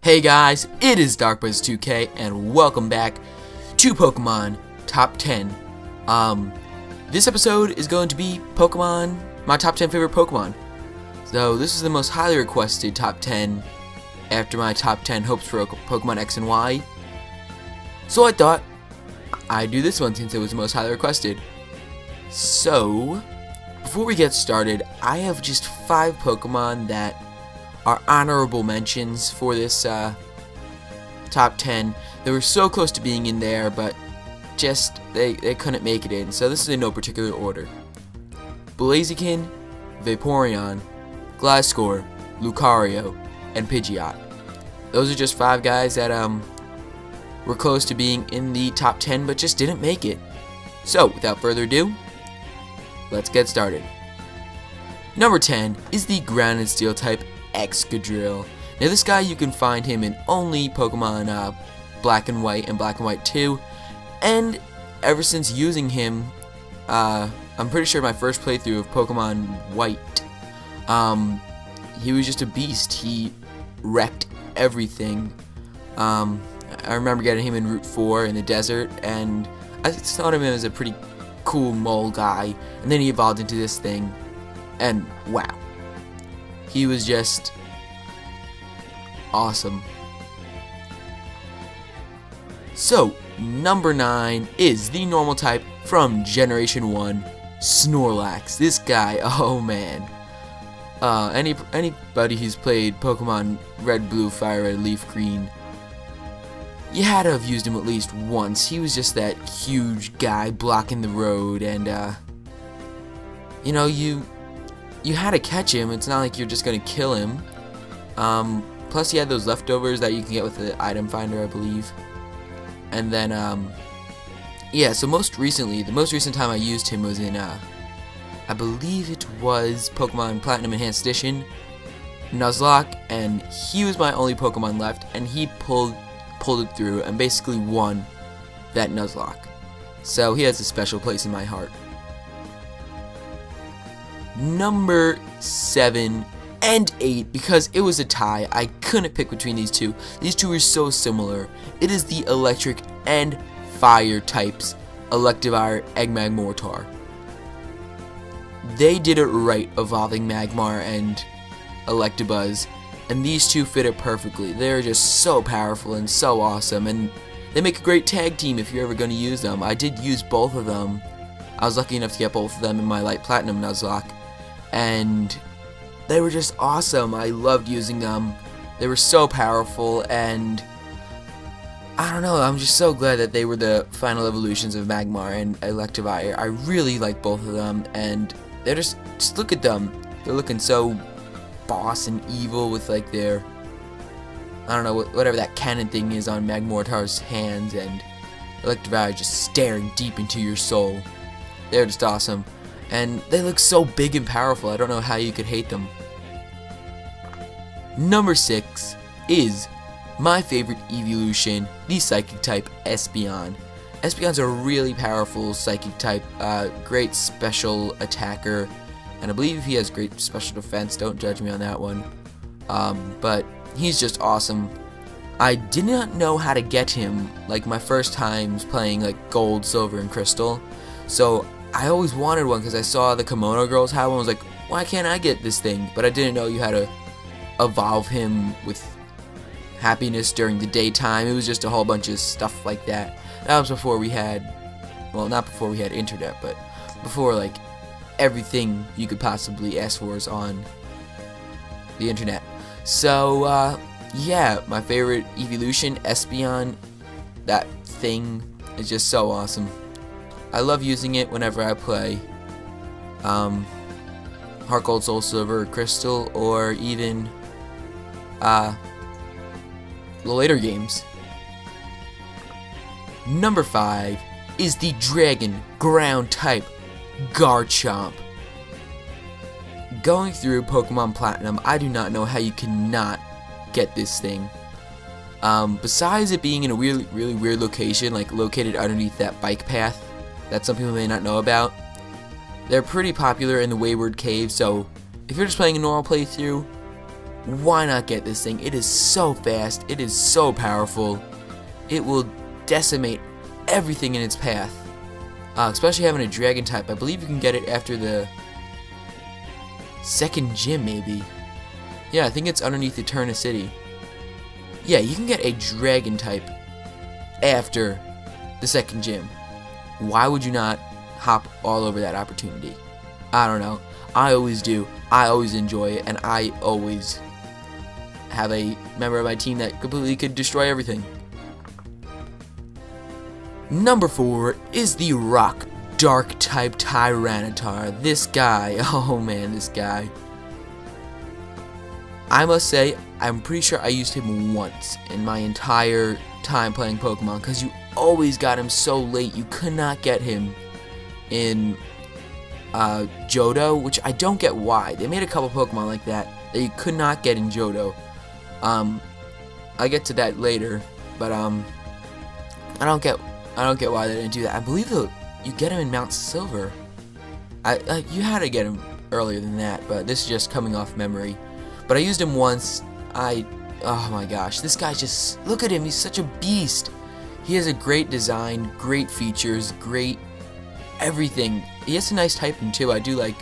Hey guys, it is DarkBuzz2K and welcome back to Pokemon Top 10. This episode is going to be my top 10 favorite Pokemon. So this is the most highly requested top 10 after my top 10 hopes for Pokemon X and Y. So I thought I'd do this one since it was the most highly requested. So before we get started, I have just 5 Pokemon that are honorable mentions for this top 10. They were so close to being in there, but just they couldn't make it in. So this is in no particular order: Blaziken, Vaporeon, Gliscor, Lucario, and Pidgeot. Those are just 5 guys that were close to being in the top 10, but just didn't make it. So without further ado, let's get started. Number 10 is the Ground and Steel type Excadrill. Now this guy, you can find him in only Pokemon Black and White and Black and White 2, and ever since using him, I'm pretty sure my first playthrough of Pokemon White, he was just a beast. He wrecked everything. I remember getting him in Route 4 in the desert, and I thought of him as a pretty cool mole guy, and then he evolved into this thing, and wow. He was just awesome. So, number 9 is the normal type from Generation 1, Snorlax. This guy, oh man. Anybody who's played Pokemon Red, Blue, Fire Red, Leaf Green, you had to have used him at least once. He was just that huge guy blocking the road, and you know, you had to catch him. It's not like you're just gonna kill him. Plus he had those leftovers that you can get with the item finder, I believe. And then yeah, so the most recent time I used him was in I believe it was Pokemon Platinum Enhanced Edition, Nuzlocke, and he was my only Pokemon left, and he pulled it through and basically won that Nuzlocke. So he has a special place in my heart. Number 7 and 8, because it was a tie, I couldn't pick between these two. These two are so similar. It is the electric and fire types, Electivire, Magmortar. They did it right, evolving Magmar and Electabuzz, and these two fit it perfectly. They're just so powerful and so awesome, and they make a great tag team if you're ever going to use them. I did use both of them. I was lucky enough to get both of them in my Light Platinum Nuzlocke, and they were just awesome. I loved using them. They were so powerful, and I don't know, I'm just so glad that they were the final evolutions of Magmar and Electivire. I really like both of them, and they're just look at them. They're looking so boss and evil with like their, I don't know, whatever that cannon thing is on Magmortar's hands, and Electivire just staring deep into your soul. They're just awesome. And they look so big and powerful, I don't know how you could hate them. Number 6 is my favorite evolution, the Psychic type Espeon. Espeon's a really powerful Psychic type, great special attacker, and I believe he has great special defense. Don't judge me on that one. But he's just awesome. I did not know how to get him, like my first times playing like Gold, Silver, and Crystal. So I always wanted one because I saw the Kimono girls have one. I was like, why can't I get this thing? But I didn't know you had to evolve him with happiness during the daytime. It was just a whole bunch of stuff like that. That was before we had, well, not before we had internet, but before like everything you could possibly ask for is on the internet. So yeah, my favorite evolution, Espeon. That thing is just so awesome. I love using it whenever I play Heart Gold, Soul Silver, Crystal, or even the later games. Number 5 is the Dragon Ground type Garchomp. Going through Pokemon Platinum, I do not know how you cannot get this thing. Besides it being in a really weird location, like located underneath that bike path that some people may not know about, they're pretty popular in the Wayward Cave. So if you're just playing a normal playthrough, why not get this thing? It is so fast, it is so powerful, it will decimate everything in its path. Especially having a dragon type. I believe you can get it after the second gym, maybe. Yeah, I think it's underneath Eterna City. Yeah, you can get a dragon type after the second gym. Why would you not hop all over that opportunity? I don't know. I always do. I always enjoy it, and I always have a member of my team that completely could destroy everything. Number 4 is the Rock Dark type Tyranitar. This guy, oh man, this guy. I must say, I'm pretty sure I used him once in my entire time playing Pokemon, because you always got him so late. You could not get him in Johto, which I don't get why. They made a couple Pokemon like that you could not get in Johto. I'll get to that later, but I don't get why they didn't do that. I believe you get him in Mount Silver. You had to get him earlier than that, but this is just coming off memory. But I used him once. Oh my gosh, this guy just, look at him, he's such a beast. He has a great design, great features, great everything. He has a nice typing too. I do like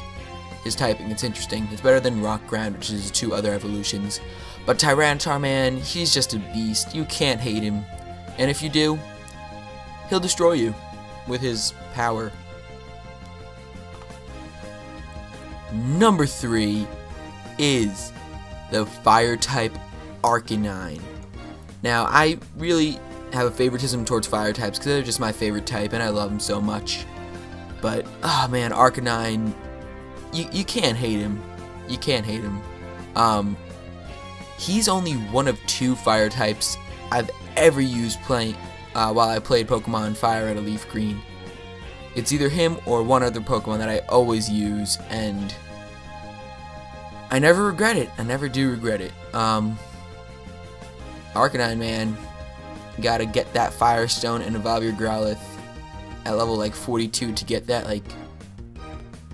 his typing, it's interesting. It's better than Rock Ground, which is 2 other evolutions. But Tyranitar, man, he's just a beast. You can't hate him. And if you do, he'll destroy you with his power. Number 3 is the Fire type Arcanine. Now, I really have a favoritism towards Fire types because they're just my favorite type and I love them so much. But, oh man, Arcanine, you can't hate him. You can't hate him. He's only one of 2 Fire types I've ever used playing while I played Pokemon Fire Red or Leaf Green. It's either him or one other Pokemon that I always use, and I never regret it. I never do regret it. Arcanine, man, you gotta get that Firestone and evolve your Growlithe at level like 42 to get that, like,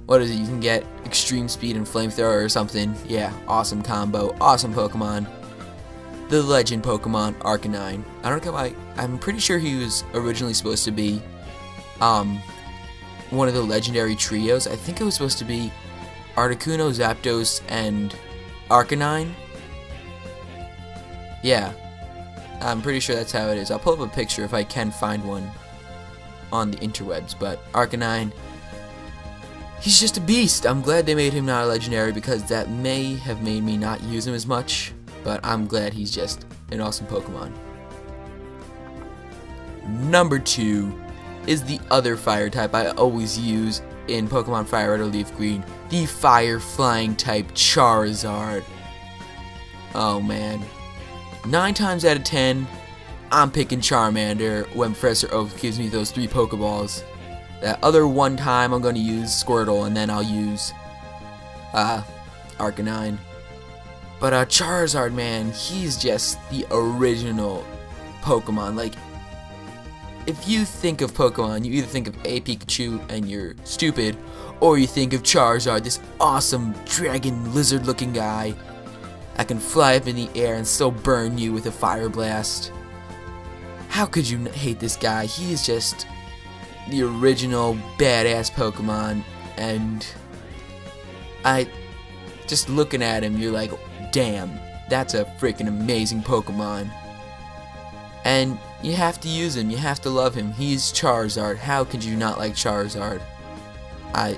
what is it, you can get Extreme Speed and Flamethrower or something. Yeah, awesome combo, awesome Pokemon. The legend Pokemon, Arcanine. I don't know why, I'm pretty sure he was originally supposed to be one of the legendary trios. I think it was supposed to be Articuno, Zapdos, and Arcanine. Yeah, I'm pretty sure that's how it is. I'll pull up a picture if I can find one on the interwebs, but Arcanine, he's just a beast. I'm glad they made him not a legendary because that may have made me not use him as much, but I'm glad he's just an awesome Pokemon. Number 2 is the other Fire type I always use in Pokemon Fire Red or Leaf Green, the Fire Flying type Charizard. Oh man, 9 times out of 10, I'm picking Charmander when Professor Oak gives me those 3 Pokeballs. That other one time I'm going to use Squirtle, and then I'll use Arcanine. But Charizard, man, he's just the original Pokemon. Like, if you think of Pokemon, you either think of a Pikachu and you're stupid, or you think of Charizard, this awesome dragon lizard looking guy that can fly up in the air and still burn you with a fire blast. How could you hate this guy? He is just the original badass Pokemon, and just looking at him, you're like, damn, that's a freaking amazing Pokemon. And you have to use him, you have to love him. He's Charizard. How could you not like Charizard? I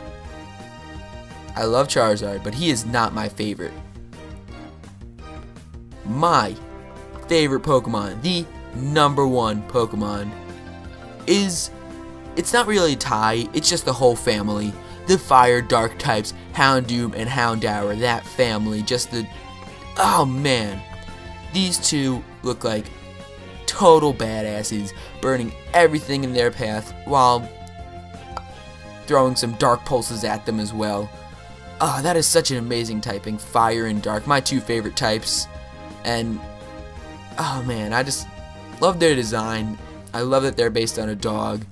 love Charizard, but he is not my favorite. My favorite Pokemon, the number 1 Pokemon, is, it's not really a tie, it's just the whole family. The Fire Dark types, Houndoom and Houndour, that family, just the, oh man, these 2 look like total badasses, burning everything in their path while throwing some dark pulses at them as well. Oh, that is such an amazing typing, Fire and Dark, my 2 favorite types. And oh man, I just love their design. I love that they're based on a dog,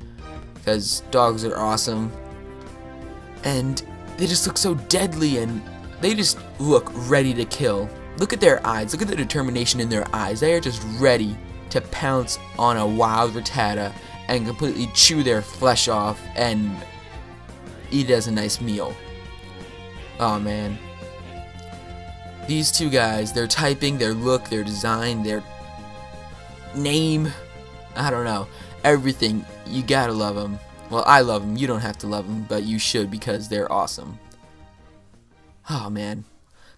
because dogs are awesome. And they just look so deadly, and they just look ready to kill. look at their eyes. Look at the determination in their eyes. They are just ready to pounce on a wild Rattata and completely chew their flesh off and eat it as a nice meal. Oh man. These two guys, their typing, their look, their design, their name, I don't know, everything, you gotta love them. Well, I love them. You don't have to love them, but you should because they're awesome. Oh man.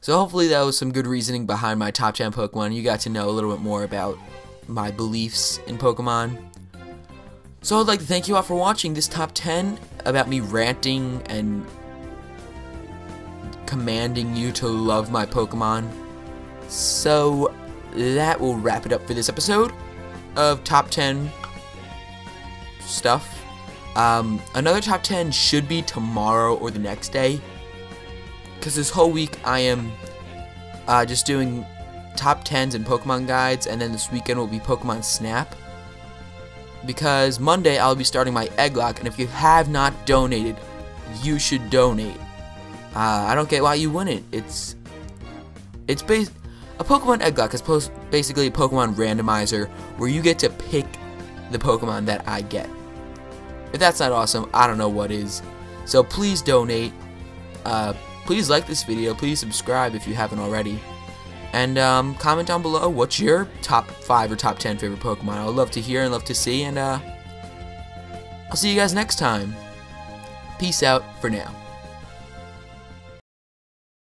So hopefully that was some good reasoning behind my top 10 Pokemon. You got to know a little bit more about my beliefs in Pokemon. So I'd like to thank you all for watching this top 10 about me ranting and commanding you to love my Pokemon. So that will wrap it up for this episode of top 10 stuff. Another top 10 should be tomorrow or the next day, because this whole week I am just doing top 10s and Pokemon guides, and then this weekend will be Pokemon Snap, because Monday I'll be starting my Egglocke, and if you have not donated, you should donate. I don't get why you wouldn't. It's a Pokemon Egglocke is basically a Pokemon randomizer where you get to pick the Pokemon that I get. If that's not awesome, I don't know what is. So please donate. Please like this video. Please subscribe if you haven't already. And comment down below what's your top 5 or top 10 favorite Pokemon. I would love to hear and love to see. And I'll see you guys next time. Peace out for now.